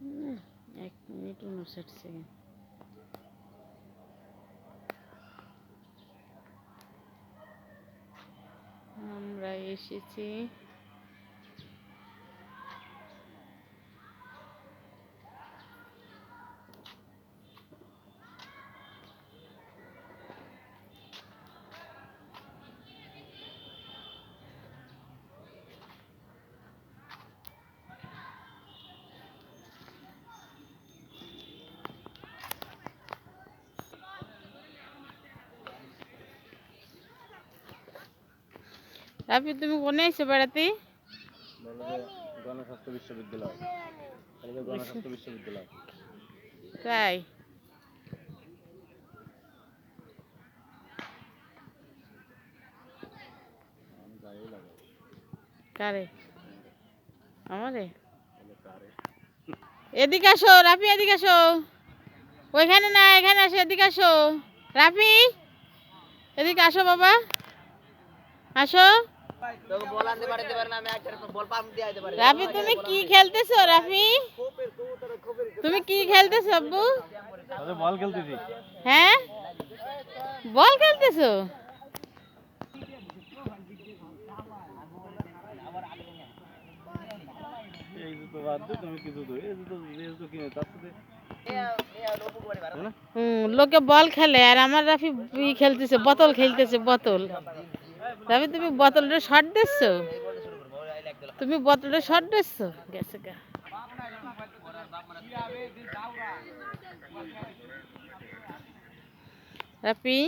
1 minute 59 second. আমরা এসেছি রাফি, তুমি কোনে এসে বেড়াতে? গণস্বাস্থ্য বিশ্ববিদ্যালয়। গণস্বাস্থ্য বিশ্ববিদ্যালয় তাই? কারে? আমারে? এদিকে আসো রাফি, এদিকে আসো। ওইখানে না, এখানে আসো, এদিকে আসো। রাফি, এদিকে আসো বাবা, আসো। রাফি, তুমি কি খেলতেছো? রাফি, তুমি কি খেলতেছো আব্বু? বল খেলতেছি। হ্যাঁ, বল খেলতেছো? লোকে বল খেলে আর আমার রাফি খেলতেছে, বোতল খেলতেছে, বোতল। রাফি, তুমি বোতলটা শর্ট দিচ্ছো? তুমি বোতলটা শর্ট দিচ্ছো? গেছে গা রাফি।